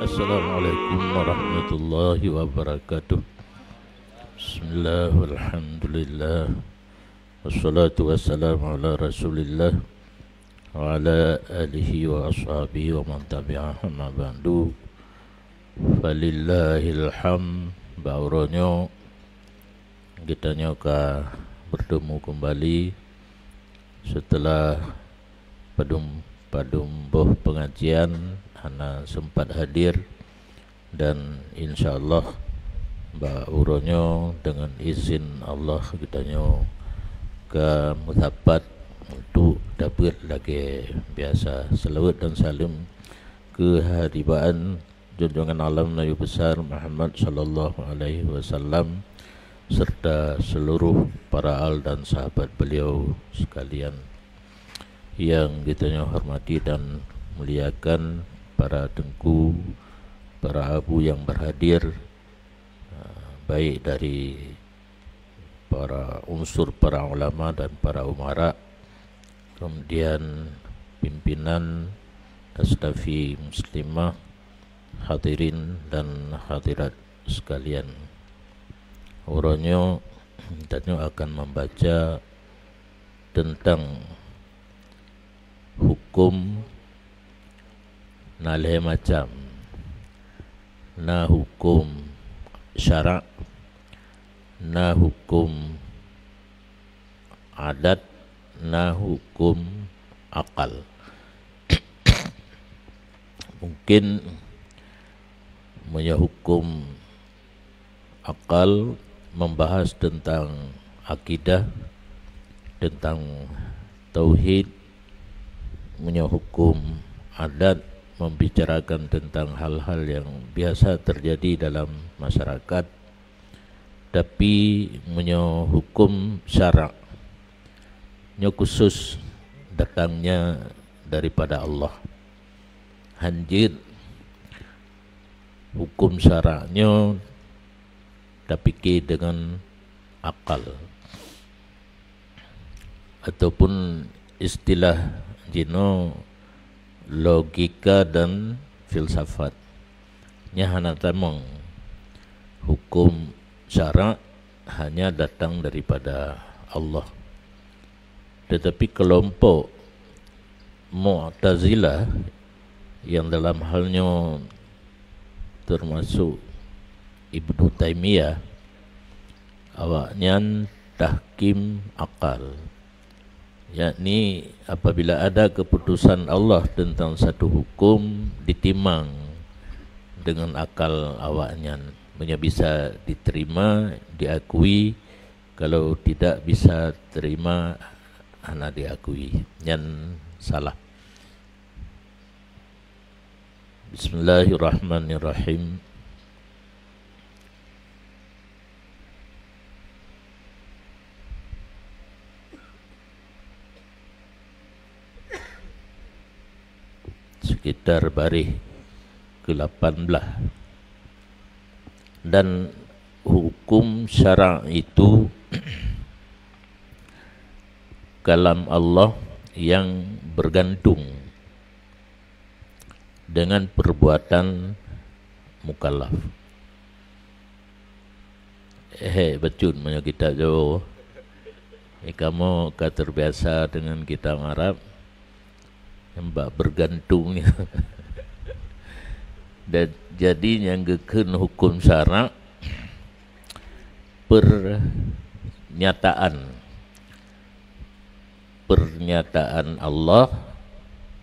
Assalamualaikum warahmatullahi wabarakatuh. Bismillah walhamdulillah wassalatu wassalamu ala rasulillah wa ala alihi wa ashabihi wa man tabi'ahum ma ba'du. Falillahil hamd. Bauronyo kita nyoka bertemu kembali setelah padum boh pengajian. Ana sempat hadir dan insyaallah Mbak Uronyo dengan izin Allah kita nyo ke mutabat untuk dapat lagi biasa selawat dan salam ke hadibaan junjungan alam Nabi besar Muhammad sallallahu alaihi wasallam serta seluruh para al dan sahabat beliau sekalian yang kita nyo hormati dan muliakan, para tengku, para abu yang berhadir, baik dari para unsur para ulama dan para umara, kemudian pimpinan Astafi Muslimah, hadirin dan hadirat sekalian. Uronyo kita akan membaca tentang hukum nalih macam na hukum syarak, na hukum adat, na hukum akal. Mungkin punya hukum akal membahas tentang akidah, tentang tauhid. Punya hukum adat membicarakan tentang hal-hal yang biasa terjadi dalam masyarakat. Tapi punya hukum syarak nya khusus datangnya daripada Allah. Hanjir hukum syaraknya tapi ke dengan akal ataupun istilah jino logika dan filsafat. Nyahana tamang hukum syarak hanya datang daripada Allah. Tetapi kelompok Mu'tazilah yang dalam halnya termasuk Ibnu Taimiyah, awaknya tahkim akal, yakni apabila ada keputusan Allah tentang satu hukum ditimang dengan akal awaknya, bisa diterima, diakui. Kalau tidak bisa terima, hana diakui, yang salah. Bismillahirrahmanirrahim. Sekitar baris ke-18. Dan hukum syarak itu kalam Allah yang bergantung dengan perbuatan mukallaf. Betul punya kita jo. Kamu terbiasa dengan kita Arab mbak bergantung. Dan jadi yang geken hukum syarak pernyataan Allah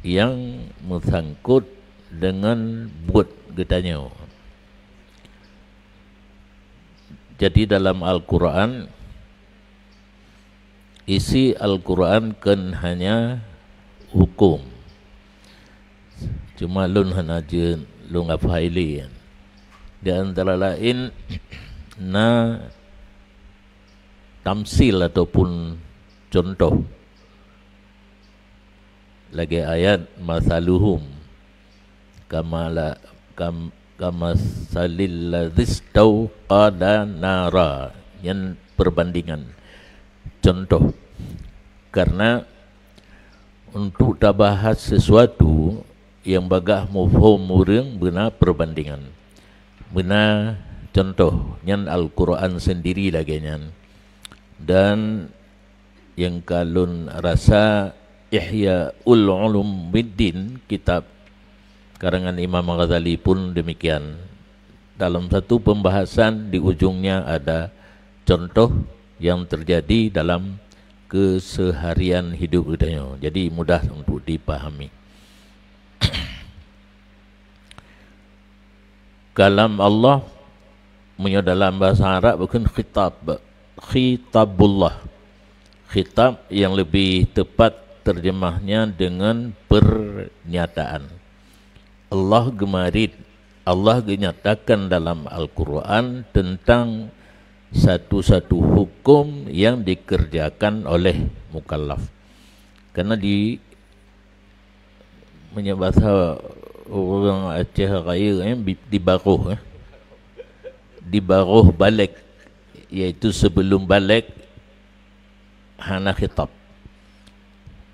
yang mengsangkut dengan buat getanya. Jadi dalam Al-Quran, isi Al-Quran kan hanya hukum. Cuma lun hanaje lu ngafaili. Di antara lain na tamsil ataupun contoh. Lagi ayat masaluhum kama salil ladzis tauqada nara, yang perbandingan contoh. Karena untuk tak bahas sesuatu yang bagah mufhum murung benar perbandingan. Benar contoh nyan Al-Quran sendiri lagi nyan. Dan yang kalun rasa Ihya Ulumuddin, kitab karangan Imam Ghazali pun demikian. Dalam satu pembahasan di ujungnya ada contoh yang terjadi dalam keseharian hidup kita. Jadi mudah untuk dipahami. Kalam Allah dalam bahasa Arab bukan khitabullah. Khitab yang lebih tepat terjemahnya dengan pernyataan. Allah menyatakan dalam Al-Quran tentang satu-satu hukum yang dikerjakan oleh mukallaf. Karena di bahasa orang Aceh Raya di baruh balik, iaitu sebelum balik hana khitab,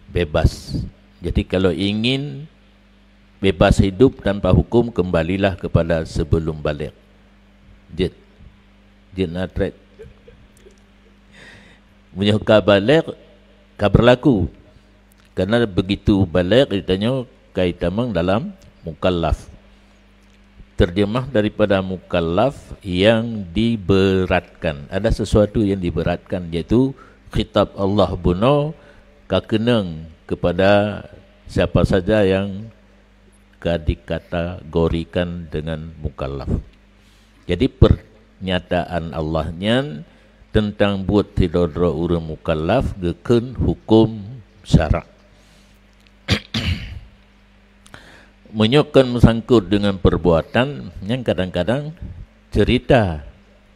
bebas. Jadi kalau ingin bebas hidup tanpa hukum, kembalilah kepada sebelum balik. Jid natret menyuka balik ka berlaku. Karena begitu balik ditanya kaitamang dalam mukallaf. Terjemah daripada mukallaf yang diberatkan. Ada sesuatu yang diberatkan, yaitu khitab Allah buno kakeneng kepada siapa saja yang dikategorikan dengan mukallaf. Jadi pernyataan Allahnya tentang buat tidodro urang mukallaf geken hukum syarak. Menyokkan mesangkut dengan perbuatan yang kadang-kadang cerita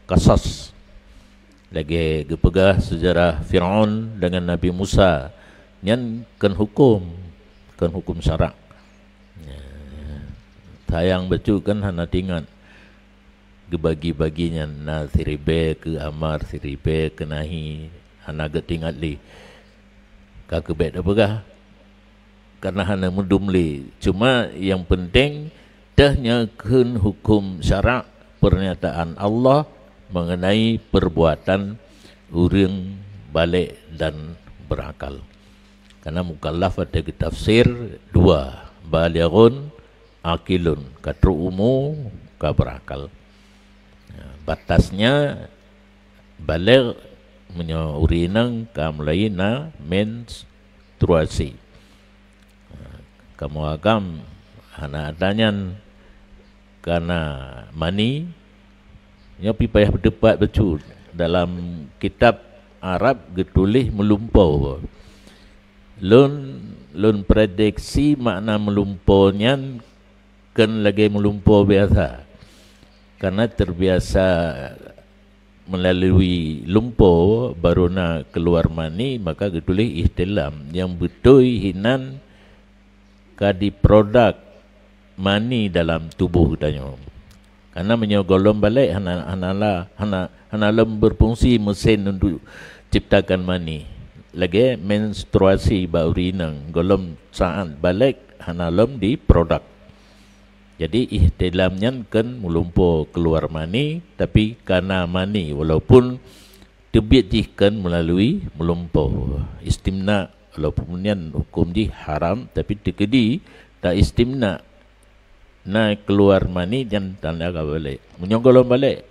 kasus. Lagi gepegah sejarah Fir'aun dengan Nabi Musa yang kan hukum syarak. Sayang betul kan hana tingat gebagi-baginya na siribe ke amar siribe ke nahi hana getingat li kakebet apakah karena hana mendumli. Cuma yang penting dahnya kan hukum syarak pernyataan Allah mengenai perbuatan urang balik dan berakal. Karena mukallaf ada tafsir dua, balighun akilun, katru umu ka berakal. Batasnya baligh urinang ka mulai na menstruasi. Kamu agam hana adanyan karena mani nyopi payah berdebat betul. Dalam kitab Arab getulih melumpau. Lun prediksi makna melumpaunya kan lagi melumpau biasa. Karena terbiasa melalui lumpur baru nak keluar mani, maka getulih ihtilam yang betul hinan kadi produk mani dalam tubuh tanya. Karena menyogolom balik hana lem berfungsi mesin untuk ciptakan mani. Lagi menstruasi baurinang golom saat balik hana lem di produk. Jadi ihtilamnya kan melumpur keluar mani, tapi karena mani walaupun terbiatkan melalui melumpur. Istimna walaupun hukum di haram, tapi tekedi tak istimna. Naik keluar mani dan tanda balik. Menyogolom balik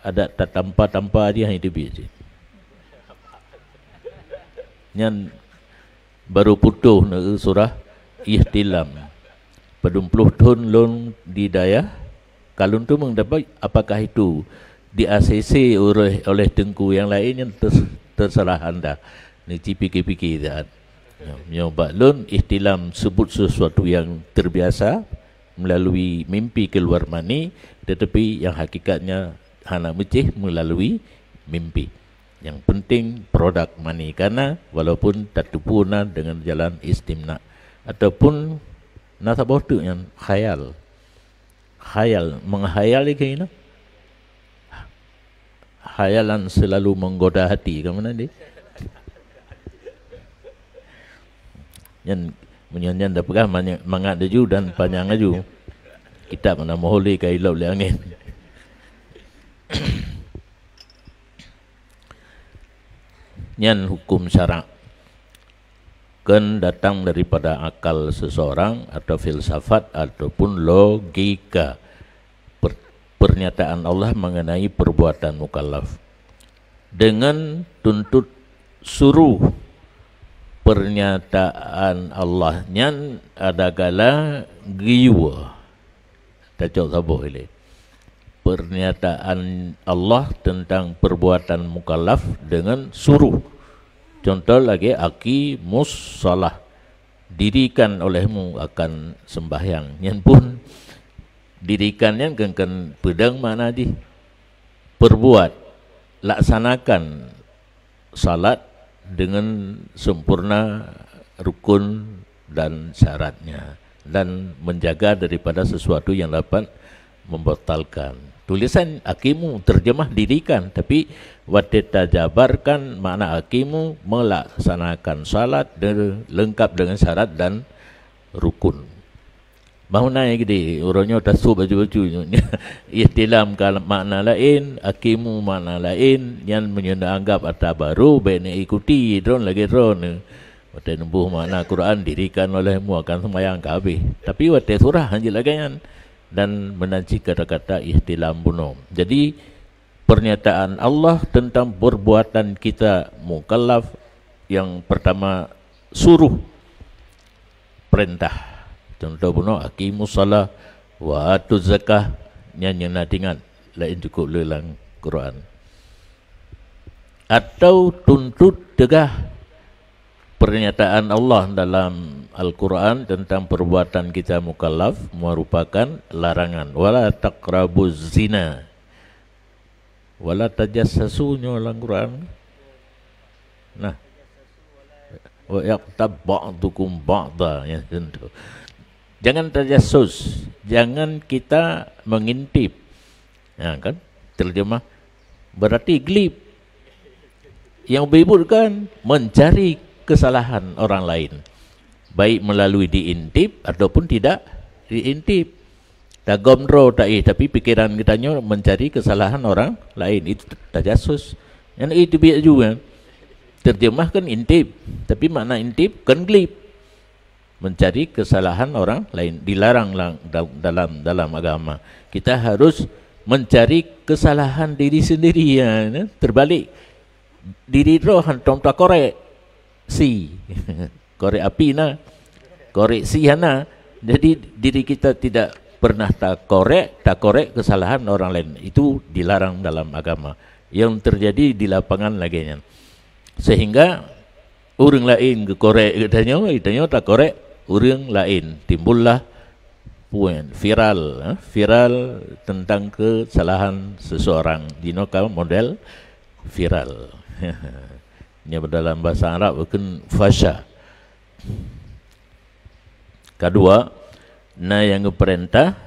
ada tak tanpa dia yang terbiat. Yang baru putuh surah ihtilam. Pedumpuh tahun lon di daya kalun tu mendapat apakah itu di ACC oleh tengku yang lain yang terserah anda. Ni fikir-fikir dah. Nyoba lon ihtilam sebut sesuatu yang terbiasa melalui mimpi keluar mani, tetapi yang hakikatnya hana mecih melalui mimpi. Yang penting produk mani, karena walaupun tak terpurna dengan jalan istimna ataupun nasa bodoh yang khayal menghayal ini, khayalan selalu menggoda hati. Kemana dia? Yang menyanyian dah pegah mangat deju dan panjang aju kitab mana moholi kailau le angin. Nyan hukum syarak kan datang daripada akal seseorang atau filsafat ataupun logika. Pernyataan Allah mengenai perbuatan mukallaf dengan tuntut suruh pernyataan Allah nyan adakala giwa tacok sabo ile pernyataan Allah tentang perbuatan mukallaf dengan suruh. Contoh lagi aki mussalah dirikan olehmu akan sembahyang nyan pun dirikannya kan pedang mana di perbuat laksanakan salat dengan sempurna rukun dan syaratnya dan menjaga daripada sesuatu yang dapat membatalkan. Tulisan akimu terjemah dirikan, tapi wateta jabarkan makna akimu melaksanakan salat lengkap dengan syarat dan rukun. Mau naik gede, orangnya tasuk baju-baju. Ihtilam kalau makna lain, akimu makna lain, yang menyanggap atau baru, baiknya ikuti, drone lagi drone. Waktu nembuh makna Quran dirikan olehmu akan semayang kabeh. Tapi waktu surah hanya lagi dan menanci kata-kata ihtilam bunuh. Jadi pernyataan Allah tentang perbuatan kita mukallaf yang pertama suruh perintah. Contoh bunuh aqimus salah wa atuz zakah nyanyi nadingan lain cukup lelang Quran. Atau tuntut tegah pernyataan Allah dalam Al-Quran tentang perbuatan kita mukallaf merupakan larangan. Wala taqrabuz zina wala tajassasu dalam Quran. Nah, wa yaqtab ba'dukum ba'da ya tentu. Jangan tajassus, jangan kita mengintip. Ya kan? Terjemah berarti glib. Yang beributkan mencari kesalahan orang lain. Baik melalui diintip ataupun tidak diintip. Tak gomro tak tapi pikiran kitanya mencari kesalahan orang lain. Itu tajassus. Yang itu biar juga. Terjemahkan intip, tapi makna intip kan glib. Mencari kesalahan orang lain dilarang dalam agama. Kita harus mencari kesalahan diri sendiri ya. Terbalik diri roh hantam tak korek si korek api na korek si hana. Jadi diri kita tidak pernah tak korek kesalahan orang lain. Itu dilarang dalam agama. Yang terjadi di lapangan lagi nya. Sehingga orang lain ke korek itanya tak korek orang lain, timbullah viral tentang kesalahan seseorang. Dinokal model viral. Ini dalam bahasa Arab bukan fasya. Kedua, na yang perintah,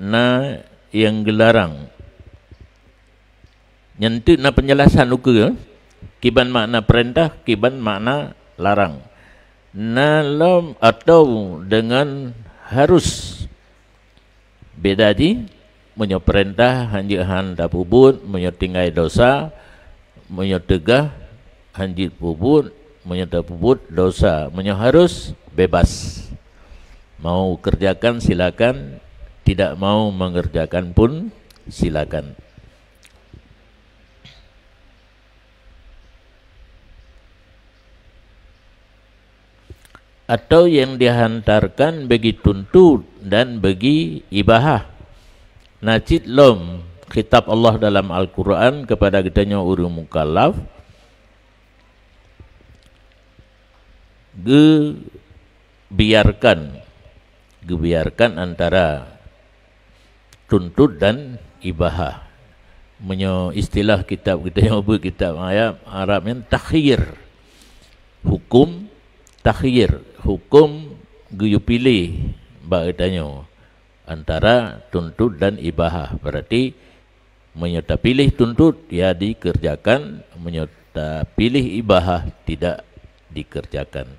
na yang gelarang. Nyentuh na penjelasan ukur. Kiban makna perintah, kiban makna larang. Nalam atau dengan harus beda di menyoperintah hanjir handa pubut menyotinggai dosa menyotegah hanjir pubut menyota pubut dosa harus bebas mau kerjakan silakan tidak mau mengerjakan pun silakan. Atau yang dihantarkan bagi tuntut dan bagi ibahah. Najid lom kitab Allah dalam Al-Quran kepada kitanya urung mukallaf gebiarkan antara tuntut dan ibahah. Menyo istilah kitab kitanya kitab ayat Arab yang takhir. Hukum takhir, hukum guyu pilih bahasanya antara tuntut dan ibahah. Berarti menyerta pilih tuntut ya dikerjakan, menyerta pilih ibahah tidak dikerjakan.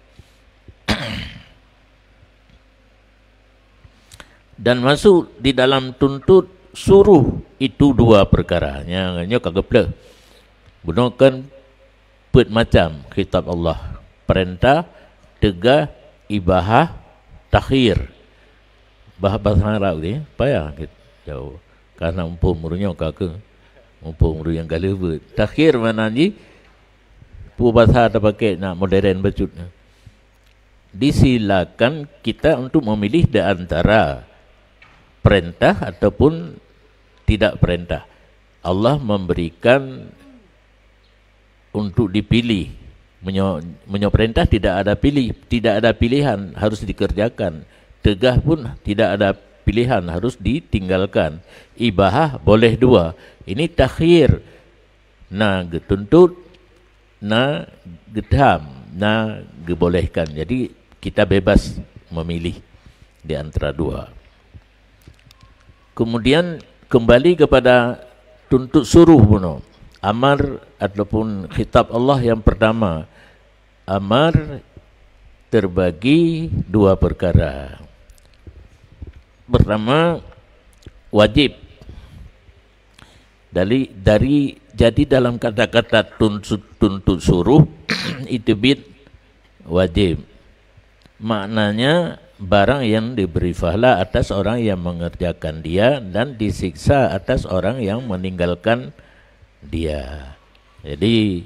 Dan masuk di dalam tuntut suruh itu dua perkara. Yang kagak plek. Gunakan pet macam kitab Allah. Perintah, tegah, ibahah, takhir. Bahasa Arab ni, payah jauh. Karena umpun murunya kakak. Umpun muru yang galibut. Takhir mana ni? Bahasa ada pakai nak modern bacutnya. Disilakan kita untuk memilih di antara perintah ataupun tidak perintah. Allah memberikan untuk dipilih. Menyo perintah tidak ada pilihan, harus dikerjakan. Tegah pun tidak ada pilihan, harus ditinggalkan. Ibahah boleh dua. Ini takhir. Nah, getuntut, nah gedham, nah gebolehkan. Jadi kita bebas memilih di antara dua. Kemudian kembali kepada tuntut suruh puno. Amar ataupun khitab Allah yang pertama. Amar terbagi dua perkara. Pertama, wajib. Jadi dalam kata-kata tuntut suruh itu wajib. Maknanya barang yang diberi pahala atas orang yang mengerjakan dia dan disiksa atas orang yang meninggalkan dia. Jadi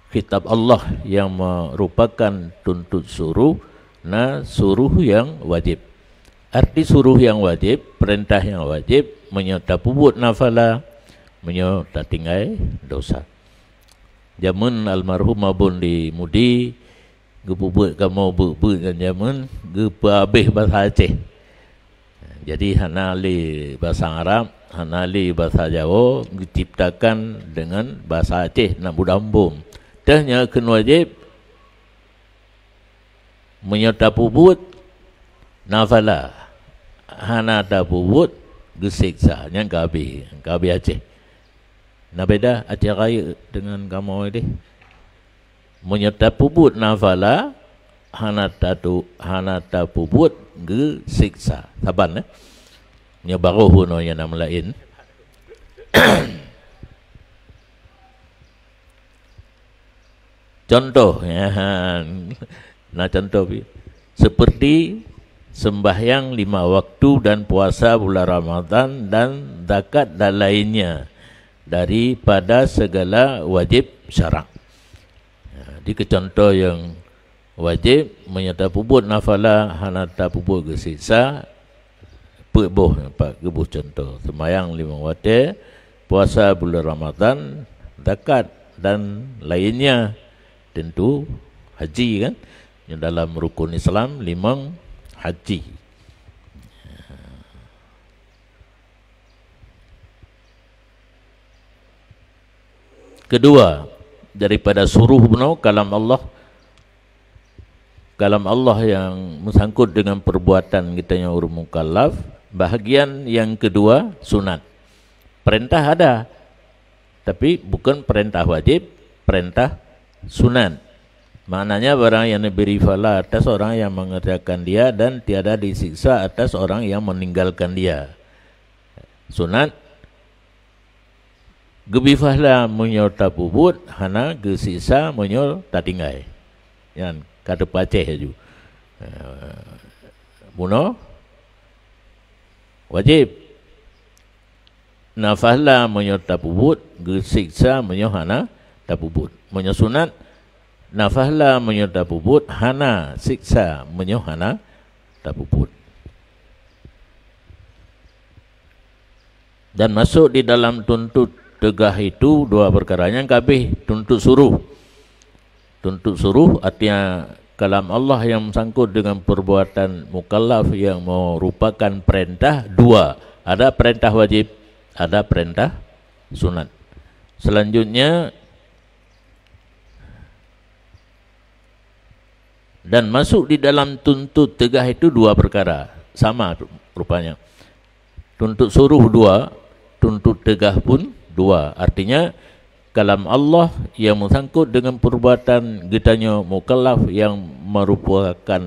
kitab Allah yang merupakan tuntut suruh, nah suruh yang wajib. Arti suruh yang wajib, perintah yang wajib, menyota pubut nafala, menyota tinggai dosa. Jamun almarhum abun di Mudi, gepubut kamu bubut kan jamun, gepabeh bahasa Aceh. Jadi hanali bahasa Arab, hanali bahasa Jawa, diciptakan dengan bahasa Aceh nak budambung. Dahnya kena wajib menyota pubut nafala. Hana ada pubut gesiksa yang kabi Aceh. Nah beda Aceh Raya dengan kamu ini. Menyota pubut nafala, hana ta pubut gesiksa. Saban nya baruh puno yang nama lain. Contoh ya. Nah contoh seperti sembahyang 5 waktu dan puasa bulan Ramadan dan zakat dan lainnya daripada segala wajib syarak. Jadi contoh yang wajib menyata pubut nafala, hanata pubut gesiksa, peboh pak gebuh contoh. Sembahyang 5 waktu, puasa bulan Ramadan, zakat dan lainnya. Tentu haji kan, yang dalam rukun Islam 5 haji. Kedua, daripada suruh benar kalam Allah yang bersangkut dengan perbuatan kita yang urus mukallaf. Bahagian yang kedua sunat. Perintah ada, tapi bukan perintah wajib, perintah sunat. Maknanya barang yang diberi pahala atas orang yang mengerjakan dia dan tiada disiksa atas orang yang meninggalkan dia. Sunat gebi pahala menyerta pubut, hana gesiksa menyerta tinggai. Yang kata Aceh ju. Buno wajib. Nafahla menyerta pubut, gesiksa menyerta pubut. Sunat nafahla menyerta pubut, hana siksa menyerta pubut. Dan masuk di dalam tuntut tegah itu dua perkara yang kabeh tuntut suruh. Tuntut suruh artinya kalam Allah yang sangkut dengan perbuatan mukallaf yang merupakan perintah dua. Ada perintah wajib, ada perintah sunat. Selanjutnya dan masuk di dalam tuntut tegah itu dua perkara. Sama rupanya. Tuntut suruh dua, tuntut tegah pun dua. Artinya kalam Allah yang bersangkut dengan perbuatan getanya mukallaf yang merupakan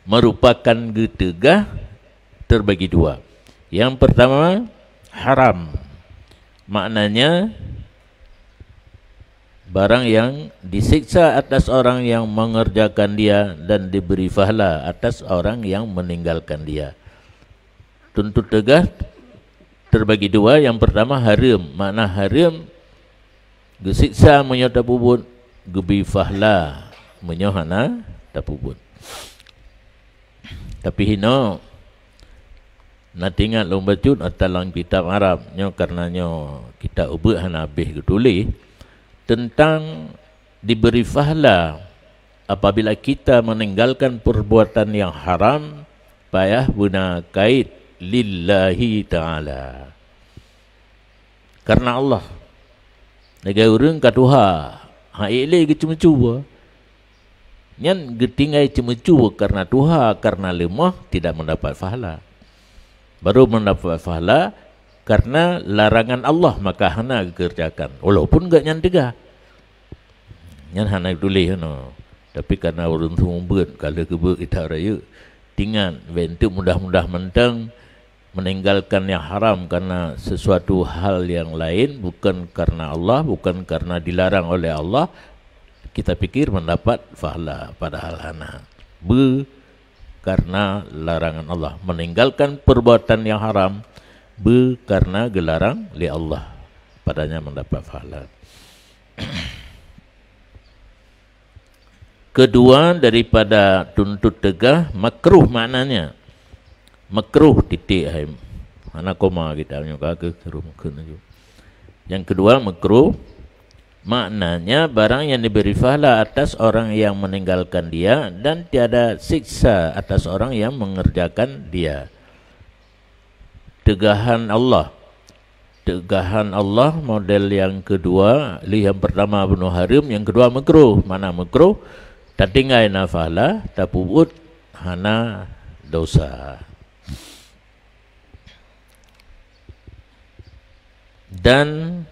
merupakan getegah terbagi dua. Yang pertama haram, maknanya barang yang disiksa atas orang yang mengerjakan dia dan diberi pahala atas orang yang meninggalkan dia. Tuntut tegah terbagi dua. Yang pertama haram, makna haram gesiksa menyata pubut, gebi pahala menyohana tapubut. Tapi hino natingat lomba cut atalang kitab Arab nyo karenanya kita ubah habis tulis tentang diberi pahala apabila kita meninggalkan perbuatan yang haram payah guna kait lillahi ta'ala. Karena Allah. Negara orang katuha. Haile ke cuma-cuma. Nyan getingai cuma-cuma karena Tuhan, karena lemah tidak mendapat pahala. Baru mendapat pahala karena larangan Allah maka hana kerjakan. Walaupun enggak nyan tegah. Nyan hana tulis no. Tapi karena orang tumbut kalau kebuk kita raya tinggal bentuk mudah-mudah mentang meninggalkan yang haram karena sesuatu hal yang lain, bukan karena Allah, bukan karena dilarang oleh Allah, kita pikir mendapat pahala padahal hana. Karena larangan Allah, meninggalkan perbuatan yang haram karena gelarang oleh Allah, padanya mendapat pahala. Kedua daripada tuntut tegah, makruh maknanya. Makruh titik mana koma kita punya ke seru mungkin aja. Yang kedua makruh maknanya barang yang diberi pahala atas orang yang meninggalkan dia dan tiada siksa atas orang yang mengerjakan dia. Tegahan Allah. Tegahan Allah model yang kedua, yang pertama bunuh haram, yang kedua makruh. Mana makruh? Tatingai na pahala, tapubut hana dosa. Dan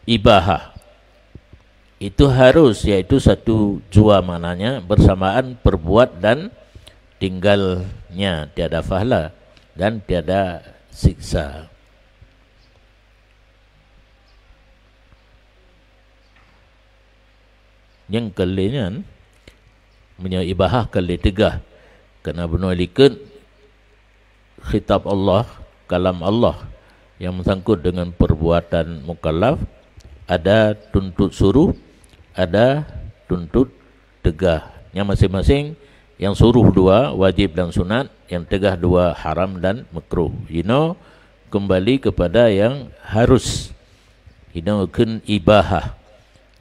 ibahah itu harus, yaitu satu jua mananya bersamaan perbuat dan tinggalnya, tiada pahala dan tiada siksa. Yang kalian punya ibahah kali tegah kena benar likut khitab Allah, kalam Allah yang bersangkut dengan perbuatan mukallaf, ada tuntut suruh, ada tuntut tegah. Yang masing-masing yang suruh dua, wajib dan sunat, yang tegah dua, haram dan makruh. Kembali kepada yang harus. Kun ibahah.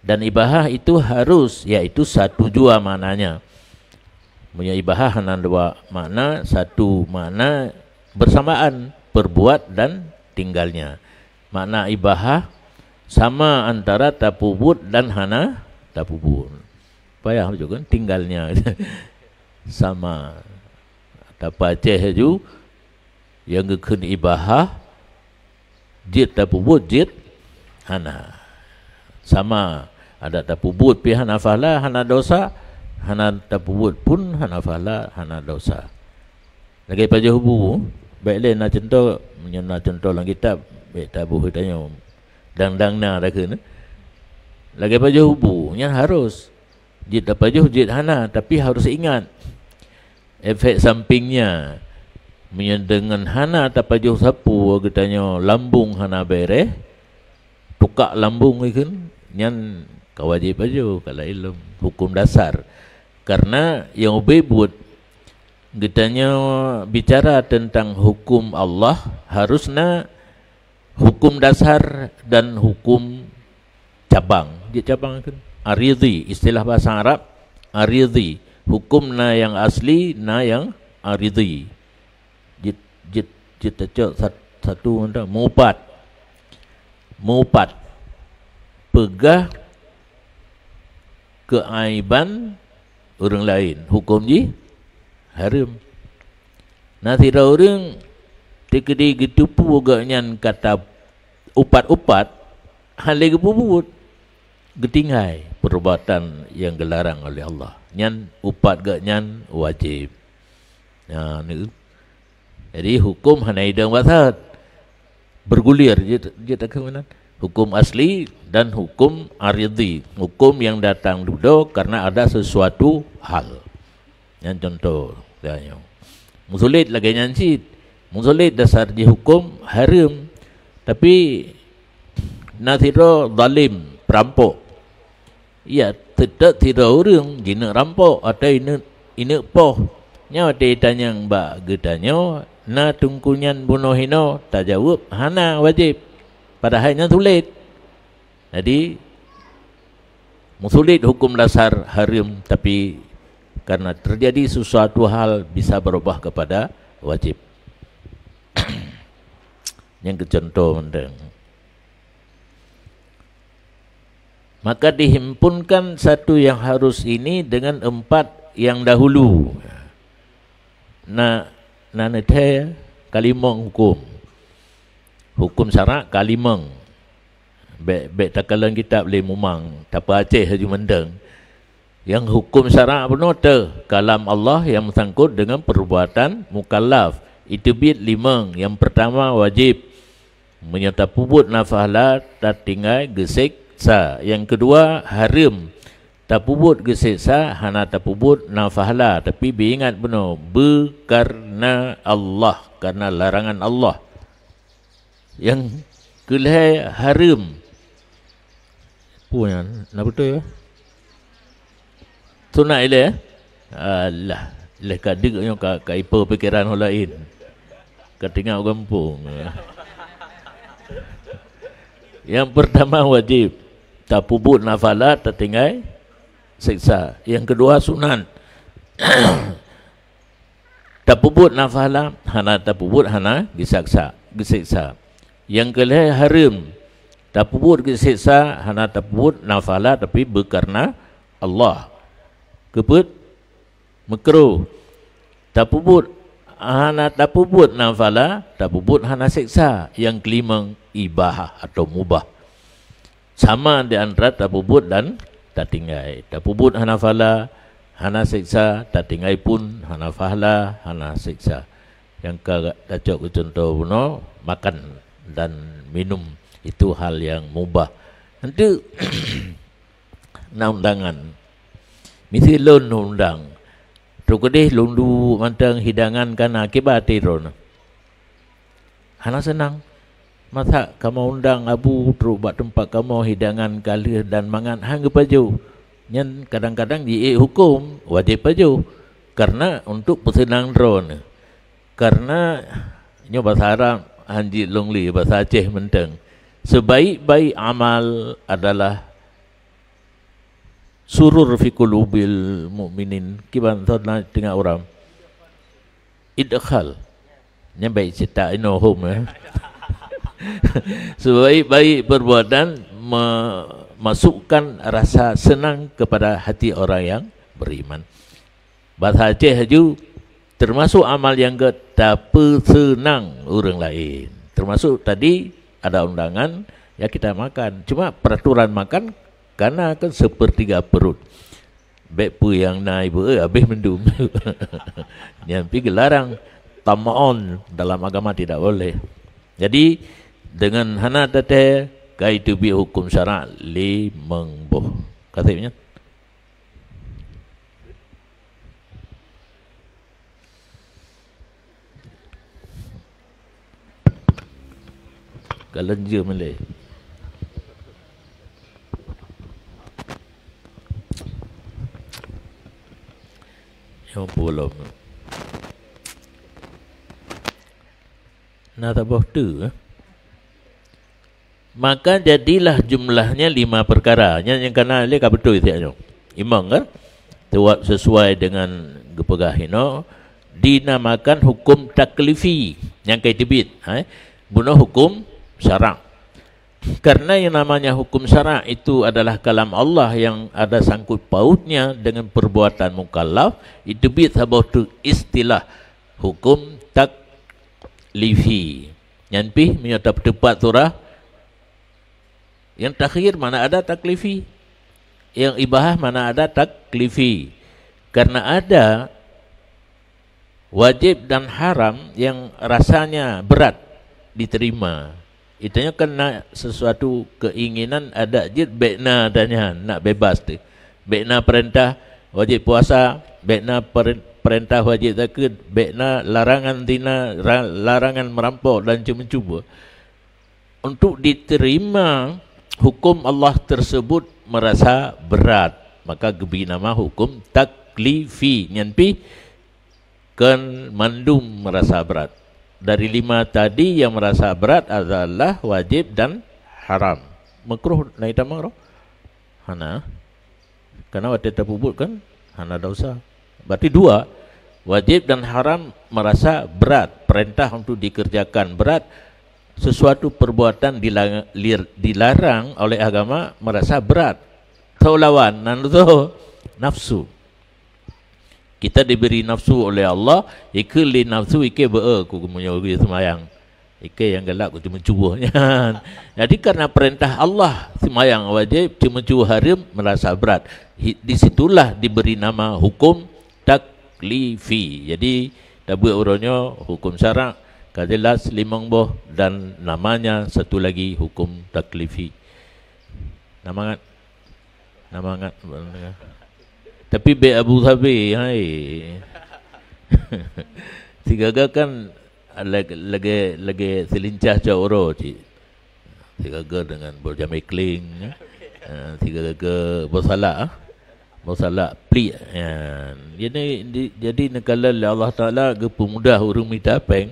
Dan ibahah itu harus, yaitu satu jua maknanya. Punya ibahah hanya dua makna, satu makna bersamaan perbuat dan tinggalnya. Makna ibahah sama antara tapubut dan hana tapubut. Payah juga kan tinggalnya sama. Tapaceh ju yang gekun ibahah jid tapubut jid hana. Sama ada tapubut pi hana fala hana dosa, hana tapubut pun hana fala hana dosa. Lagi pada hubu baiklah nak contoh menyana contoh dalam kitab baik tabuh tanya dang na dah ke lagi pada hubu nya harus jid apa je jid hana, tapi harus ingat efek sampingnya dengan hana apa je sapu katanya lambung hana bere tukak lambung ikan nyan kawajib aja kalau ilmu hukum dasar. Karena yang ubebut kitanya bicara tentang hukum Allah, harusnya hukum dasar dan hukum cabang. Dia cabang kan aridhi, istilah bahasa Arab aridhi, hukum na yang asli na yang aridhi. Jit satu mupat pegah keaiban orang lain, hukum ji haram. Nanti orang tekedi gitu pu agaknya kata upat-upat hal lagi puput getinggai perbuatan yang dilarang oleh Allah. Nyan upat gak nyan wajib. Nah, ni. Jadi hukum hana idang wasat. Bergulir je tak kemenan. Hukum asli dan hukum aridhi. Hukum yang datang dulu karena ada sesuatu hal. Yang contoh tanya. Musulit lagi nyanci. Musulit dasar di hukum haram. Tapi nasiro zalim, perampok. Ya, tidak orang jina rampok atau ini poh. Nya ada tanya mbak getanya na tungkunyan bunuh hino tak jawab hana wajib. Padahalnya sulit. Jadi sulit hukum dasar haram, tapi karena terjadi sesuatu hal bisa berubah kepada wajib. Yang kecontoh mendeng. Maka dihimpunkan satu yang harus ini dengan 4 yang dahulu. Nanete kalimong hukum. Hukum syarak kalimong. Bek takalan kita boleh mumang. Tapa Aceh haju mendeng. Yang hukum syarak benar tu. Kalam Allah yang bersangkut dengan perbuatan mukallaf. Itu bit 5. Yang pertama wajib. Menyata pubut nafahlah tak tinggal gesiksa. Yang kedua haram. Tak pubut gesiksa hana tak pubut nafahlah. Tapi diingat benar. Karena Allah. Karena larangan Allah. Yang kelihatan haram. Punya, nak betul ya? Sunat ile ya? Allah, leh kadignya ka ipo pikiran orang lain. Ketinggal gampung. Yang pertama wajib. Tak pubut nafalat, tak tinggal siksa. Yang kedua sunat. Tak pubut nafalah, hana tak pubut hana disiksa. Yang kelih haram. Tak pubut disiksa, hana tak pubut nafalah tapi berkarena Allah. Keput makruh. Tak pubut hana tak pubut nafalah, tak pubut hana siksa. Yang kelima ibahah atau mubah. Sama di antara tak pubut dan tak tinggal. Tak pubut hana falah, hana siksa, tak tinggal pun hana falah, hana siksa. Yang kacau contoh benar, makan dan minum itu hal yang mubah. Nanti na undangan. Mesti lon undang. Tukadeh lundu mantang hidangan kana akibat tiron. Hana senang. Masa kamu undang abu terus buat tempat kamu hidangan kali dan mangan hang paju. Nyan kadang-kadang di hukum wajib paju. Karena untuk pesenang drone. Karena nyo bahasa Arab Hanji Longli bahasa Aceh menteng. Sebaik-baik amal adalah surur fi qulubil mukminin. Kiban thona tengah orang. Idkhal. Nya baik cerita ino home ya. Sebaik-baik perbuatan memasukkan rasa senang kepada hati orang yang beriman. Bahasa Aceh haju termasuk amal yang betapa senang orang lain. Termasuk tadi ada undangan ya kita makan. Cuma peraturan makan karena kan sepertiga perut. Baik pu yang naik habis mendum. Yang pergi larang tama'on dalam agama tidak boleh. Jadi dengan hana tete kai tu bi hukum syarak li mengboh. Katanya Kalanja Malay. Yang belum. Nak tahu tu. Maka jadilah jumlahnya 5 perkara. Yang kena le ka betul tiaknya. Imang kan? Tuat sesuai dengan gepegahino dinamakan hukum taklifi yang kai tibit. Bunuh hukum syarak. Karena yang namanya hukum syarak itu adalah kalam Allah yang ada sangkut pautnya dengan perbuatan mukallaf, itu bit sabatu istilah hukum taklifi. Yang pi menyata tepat surah yang terakhir mana ada taklifi. Yang ibahah mana ada taklifi. Karena ada wajib dan haram yang rasanya berat diterima. Itunya kena sesuatu keinginan ada jid bekna tanya nak bebas tu. Bekna perintah wajib puasa, bekna perintah wajib zakat, bekna larangan zina, larangan merampok dan cuba-cuba. Untuk diterima hukum Allah tersebut merasa berat, maka diberi nama hukum taklifi. Nyanpi kan mandum merasa berat. Dari 5 tadi yang merasa berat adalah wajib dan haram. Makruh naik tamang roh. Hana. Karena waktu terpubut kan hana dosa. Berarti 2, wajib dan haram merasa berat. Perintah untuk dikerjakan berat. Sesuatu perbuatan dilarang oleh agama merasa berat. Tahu lawan nafsu. Kita diberi nafsu oleh Allah, ike li nafsu ike aku menyuruh semayang. Ike yang galak aku cuma cuba. Jadi karena perintah Allah semayang wajib, cuma cuba haram merasa berat. Disitulah diberi nama hukum taklifi. Jadi dah buat urutnya hukum syarak, kadilas limang boh dan namanya satu lagi hukum taklifi. Nama angat. Tapi be Abu Dhabi, hai. Tiga kan lagi selincah jauh cik. Tiga dengan berjamai kling, tiga bersalah pli. Jadi negara Allah Taala ke pemudah urung minta peng,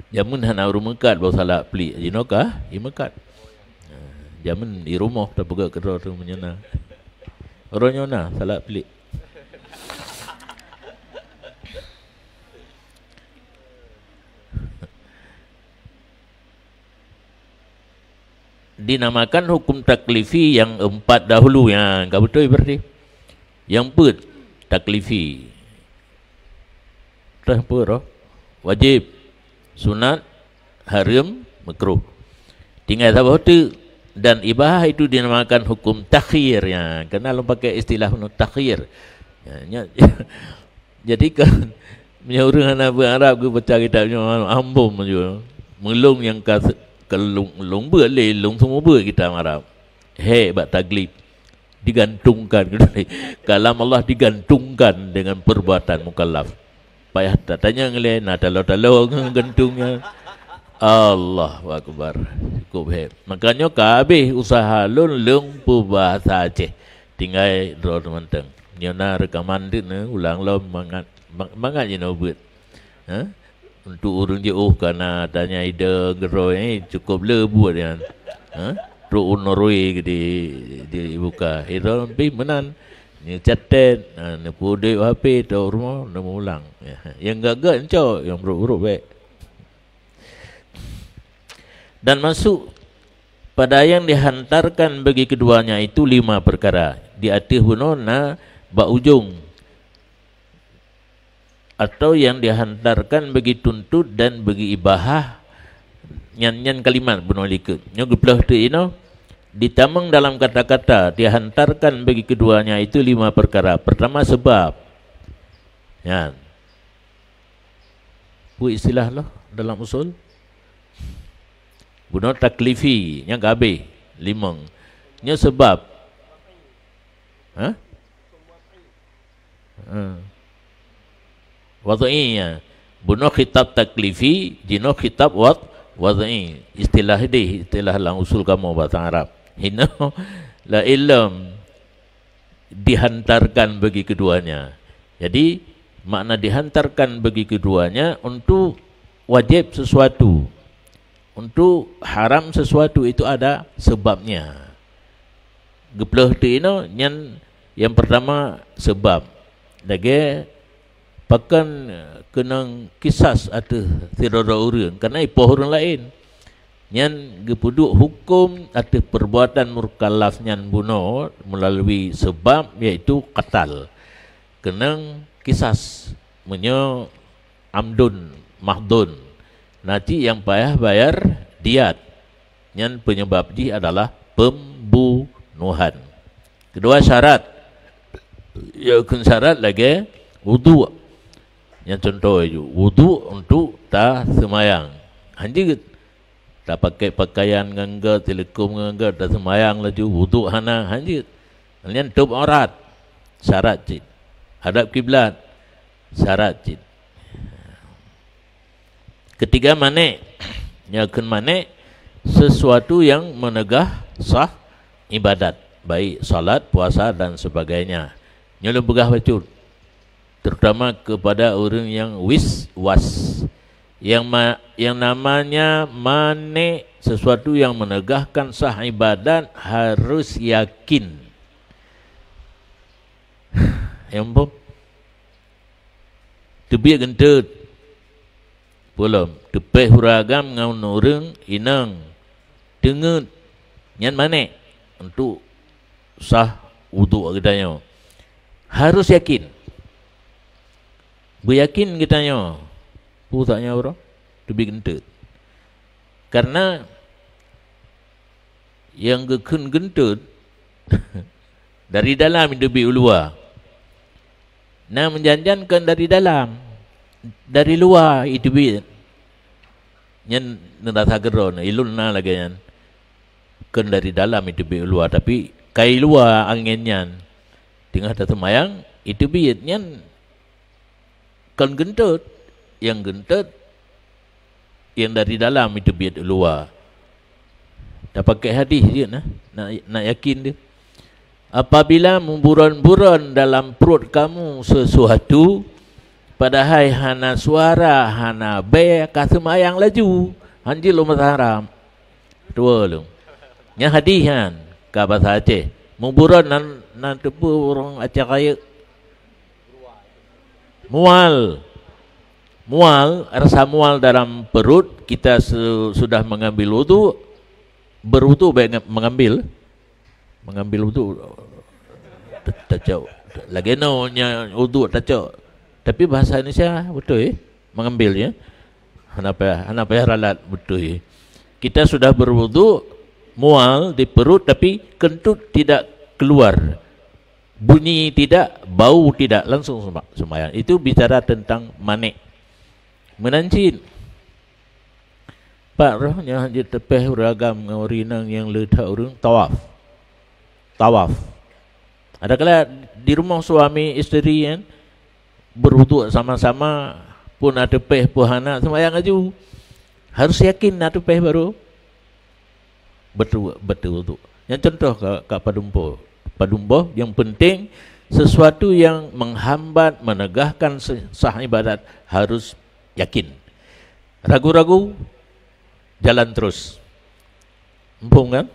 jamun hana urung mekat bersalah pli. Jinokah? Imekat. Jamun di rumah tak pegak kerja tu menyana. Orangnya na salah pli. Dinamakan hukum taklifi yang 4 dahulu yang enggak betul berarti. Yang put taklifi. Apa roh? Wajib, sunat, haram, makruh. Tinggal apa tu dan ibahah itu dinamakan hukum takhir ya. Kenal pakai istilah takhir. Ya, jadi kan menyuruh anak Arab ke baca kitabnya ambum je. Melung yang kelung boleh lung semua ber kita Arab. Bat taglib digantungkan kalam Allah digantungkan dengan perbuatan mukallaf. Payah tak tanya ngelain nak talau gantungnya. Allahu akbar. Cukup makanya kabeh usaha lung bahasa Aceh. Tinggal draw menteng. Nyona rekaman dia ulang lom mangat je nak buat. Untuk urang jauh kerana tanya ida geroi cukup le buat dia. Ru unoroi di buka. Itu lebih menan. Ni catat, ni pudek HP tu rumah nak ulang. Yang gagak encok yang buruk baik. Dan masuk pada yang dihantarkan bagi keduanya itu 5 perkara. Di atas bunona ba ujung atau yang dihantarkan bagi tuntut dan bagi ibahah nyan kalimat bunolika. Nyo geplah tu ino ditamang dalam kata-kata dihantarkan bagi keduanya itu 5 perkara. Pertama sebab. Ya. Bu istilah lah dalam usul. Buno taklifi yang gabe 5. Nyo sebab. Wad'i ya. Buno khitab taklifi, jino khitab wad'i. Istilah ini, istilah lang usul kamu bahasa Arab. Hino la ilm dihantarkan bagi keduanya. Jadi makna dihantarkan bagi keduanya untuk wajib sesuatu, untuk haram sesuatu itu ada sebabnya. Geplah tu ino yang pertama sebab. Lagi pakan kenang kisas atau tidak orang kerana ipoh orang lain. Yang gepuduk hukum atau perbuatan mukallaf nyan bunuh melalui sebab iaitu qatal. Kenang kisas menyo amdun mahdun. Nanti yang payah bayar diat. Yang penyebab dia adalah pembunuhan. Kedua syarat. Ya kun syarat lagi wudu. Yang contoh itu wudu untuk tak semayang. Hanji tak pakai pakaian ngangga, telekom ngangga, tak semayang laju wudu hana hanji. Kalian tutup aurat. Syarat cik. Hadap kiblat. Syarat cik. Ketiga manik. Yang manik sesuatu yang menegah sah ibadat, baik salat, puasa dan sebagainya. Nyolong begah betul. Terutama kepada orang yang was yang namanya manik, sesuatu yang menegahkan sah ibadat harus yakin. Yang pun tebiak gentut belum tepeh huragam ngau orang inang dengut nyan manik untuk sah wudu katanya. Harus yakin. Beryakin katanya. Putaknya bro. Lebih gentut. Karena yang gekun gentut dari dalam itu lebih luar. Nah menjanjankan dari dalam. Dari luar itu lebih. Yang nerasa geron. Ilun na lagi yan. Kan dari dalam itu lebih luar. Tapi kai luar anginnya. Tengah tak semayang, itu biatnya kan gentut. Yang gentut, yang dari dalam itu biat luar. Tak pakai hadis dia nak yakin dia. Apabila memburon-buron dalam perut kamu sesuatu, padahal hana suara, hana be, kah semayang laju. Hanjil lu haram. Dua lu. Yang hadihan, kah bahasa Aceh. Memburon nan tepu orang Aceh kaya. Mual, rasa mual dalam perut, kita sudah mengambil wudu, berwudu baik mengambil wudu. Tacau. Lagi nya wudu tacau. Tapi bahasa Indonesia betul mengambil ya. Kenapa ralat betul. Kita sudah berwudu, mual di perut tapi kentut tidak keluar, bunyi tidak, bau tidak, langsung sembahyang. Itu bicara tentang manik, menancin. Pak rohnya hanya tepeh uragam ngaurinang yang letak urang tawaf. Ada kala di rumah suami isteri kan berwudu sama-sama pun ada tepeh puhana sembahyang aju. Harus yakin ada tepeh baru betul wudu. Yang contoh ke Padumbo yang penting sesuatu yang menghambat menegahkan sah ibadat harus yakin. Ragu-ragu jalan terus. Empung kan?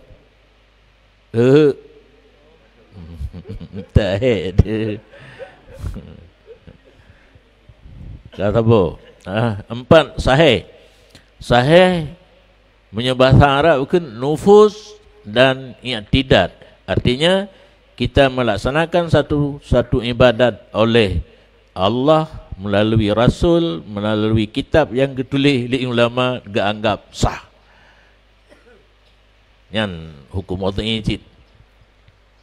Tak ada. Kata bo. 4 sahih. Sahih menyebahasa Arab bukan nufus dan i'tidat. Artinya kita melaksanakan satu ibadat oleh Allah melalui Rasul, melalui kitab yang ditulis oleh ulama dianggap sah. Yang hukum wad'i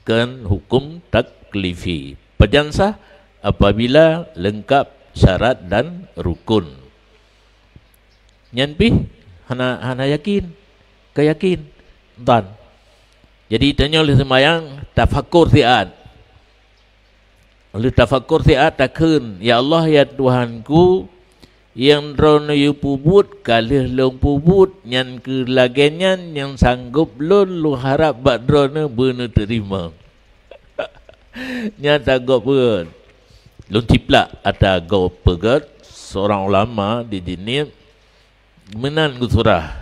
kan hukum taklifi. Pejan sah apabila lengkap syarat dan rukun. Nyanpi hana yakin, keyakin dan jadi tanya oleh semayang tafakur tiat. Oleh tafakur tiat takun, ya Allah ya Tuhanku yang drone yu pubut kalih long pubut nyan ke lagenyan yang sanggup lon lu harap bak drone bener terima. Nyata go pun. Lon tiplak ada go pegat seorang ulama di sini menan gusurah.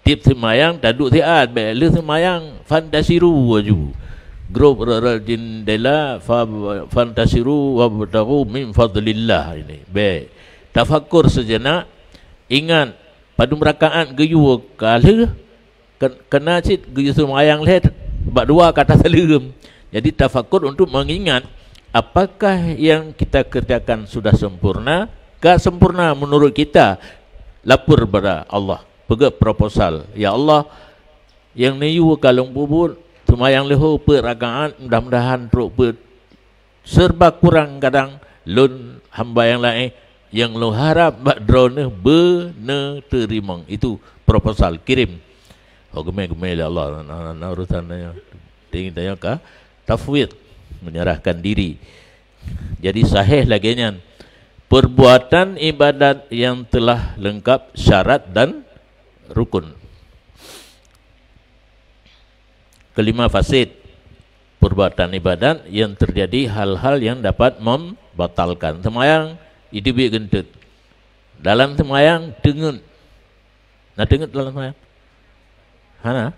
Tip semayang taduk tiat be le semayang fantasiru waju grup rajin dela fantasiru wa batahu min fadlillah ini be tafakkur sejenak ingat pada rakaat geyu kala kena cit geyu semayang let bak dua kata salam. Jadi tafakkur untuk mengingat apakah yang kita kerjakan sudah sempurna, kah sempurna menurut kita, lapor kepada Allah. Pegang proposal, ya Allah yang niu kalung bubur semayang leho perakaan mudah-mudahan teruk serba kurang kadang lun hamba yang lain yang lo harap bak drone bener terima. Itu proposal kirim. Oh gemai-gemai Allah urusannya. Tinggi tanya kah tafwid, menyerahkan diri. Jadi sahih lagi nya perbuatan ibadat yang telah lengkap syarat dan rukun. Kelima, fasid, perbuatan ibadat yang terjadi hal-hal yang dapat membatalkan. Semayang itu biar gentut. Dalam semayang dengut. Nah dengut dalam semayang. Hana?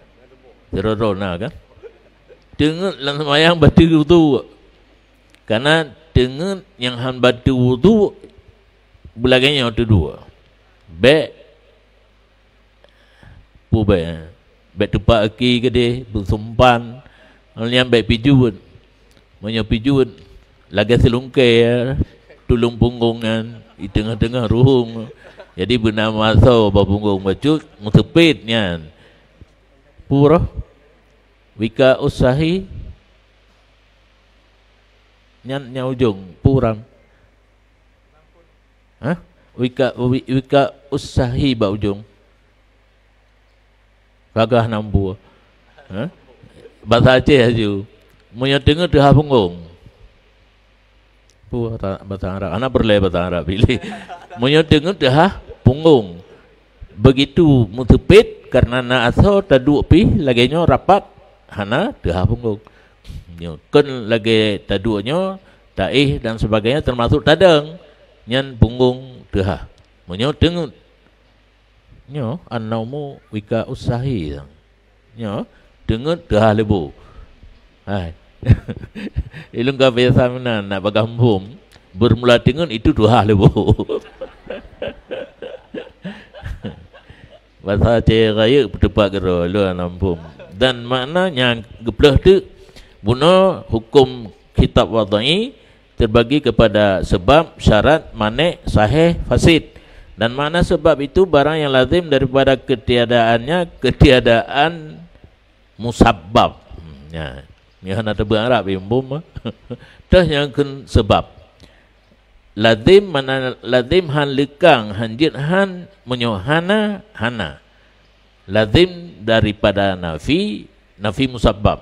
Terorona kan? Dengut dalam semayang batu wudu. Karena dengut yang han batu wudu belakangnya itu dua. Baik pubaya. Baik tupak aki ke dia, bersumpan. Yang baik pijuan. Banyak pijuan. Lagi selungkai, tulung punggungan. Di tengah-tengah ruhung. Jadi benar masuk punggung bacut, musepitnya. Pura. Wika usahi. Nya ujung, purang. Hah? Wika usahi ba ujung. Gagah nambu. Ha? Bahasa Aceh aja. Punya dengar dah punggung. Bahasa Arab. Anak berlai bahasa Arab pilih. Punya dengar dah punggung. Begitu mutepit karena na aso taduk pi laginya rapat hana dah punggung. Kan lagi taduknya taih dan sebagainya termasuk tadang. Nyan punggung dah. Punya dengar nyo annaumu wika usahi nyo dengar dah lebu hai ilung ka biasa mana nak bagampum bermula dengan itu dah lebu bahasa Aceh raya berdebat gero lu nampum dan maknanya geblah tu buno hukum kitab wadai terbagi kepada sebab, syarat, manik, sahih, fasid. Dan mana sebab itu barang yang lazim daripada ketiadaannya ketiadaan musabbab. Ya, ni hana tebang Arab imbum. Dah yang kun sebab. Lazim mana lazim han lekang hanjit han menyohana hana. Lazim daripada nafi musabbab.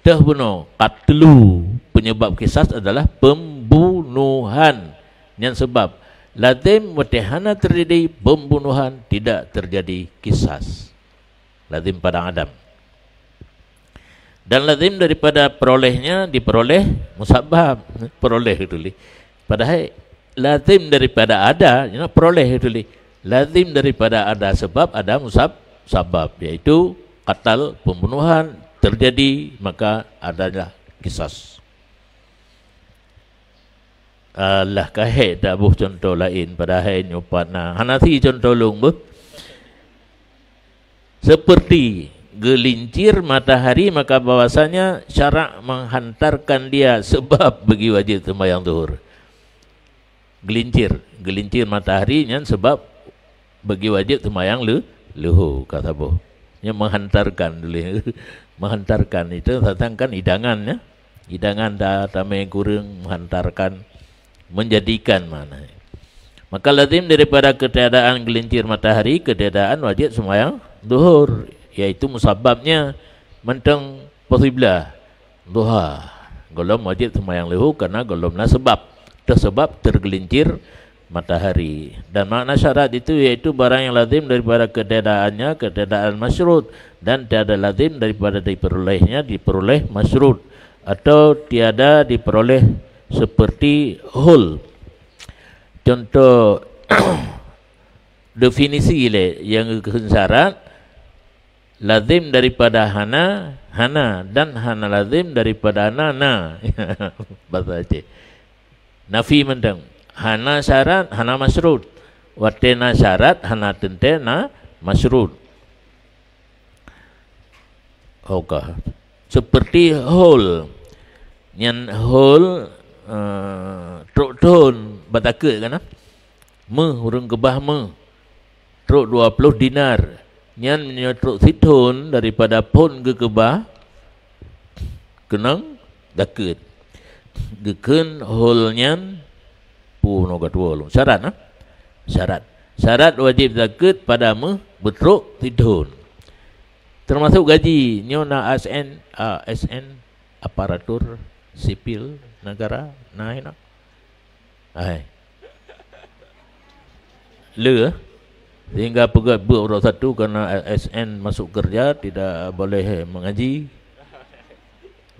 Dah benar qatlu penyebab kisah adalah pembunuhan. Yang sebab lazim watihana terjadi pembunuhan tidak terjadi kisas. Lazim pada Adam. Dan lazim daripada perolehnya diperoleh musabbab. Peroleh itu li. Padahal lazim daripada ada, peroleh itu li. Lazim daripada ada sebab ada musabbab, yaitu qatal pembunuhan terjadi maka adalah kisas. Allah kahit dah buh contoh lain pada hai nyopat na hanati contoh lung buh seperti gelincir matahari maka bahwasanya syarak menghantarkan dia sebab bagi wajib sembahyang zuhur. Gelincir matahari nya sebab bagi wajib sembahyang luhur kata boh. Nya menghantarkan dulu. Menghantarkan itu datangkan hidangannya. Hidangan dah tamai kurang menghantarkan menjadikan mana. Maka lazim daripada ketiadaan gelincir matahari ketiadaan wajib sembahyang zuhur, yaitu musabbabnya mentang posiblah duha golom wajib sembahyang zuhur karena golomna sebab tersebab tergelincir matahari. Dan makna syarat itu yaitu barang yang lazim daripada ketiadaannya ketiadaan masyrut dan tiada lazim daripada diperoleh masyrut atau tiada diperoleh seperti hul. Contoh definisi le yang syarat lazim daripada hana dan hana lazim daripada na. Bahasa Aceh. Nafi mendang hana syarat hana masyrut. Watena syarat hana tentena masyrut. Okah. Seperti hul. Yang hul truk ton batake kan me urang kebah me truk 20 dinar Nyan menyotruk sithun daripada pun ke kebah kenang dakut. Geken hol nyan pu no gadwol. Syarat nah. Syarat wajib zakat padamu betruk sithun. Termasuk gaji nyona ASN aparatur sipil negara naik. Le sehingga pegawai berurus satu kerana ASN masuk kerja tidak boleh mengaji.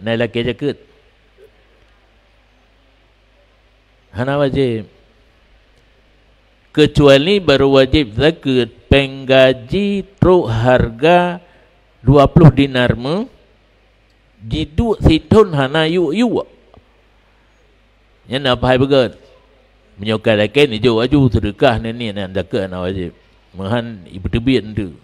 Naik laki zakat. Hana wajib. Kecuali baru wajib zakat penggaji truk harga 20 dinar me diduk situn hana yu. Yang nak pahai begat. Menyokai laki ni jo aju sedekah ni nan zakat nak wajib. Mahan ibu tebit tu.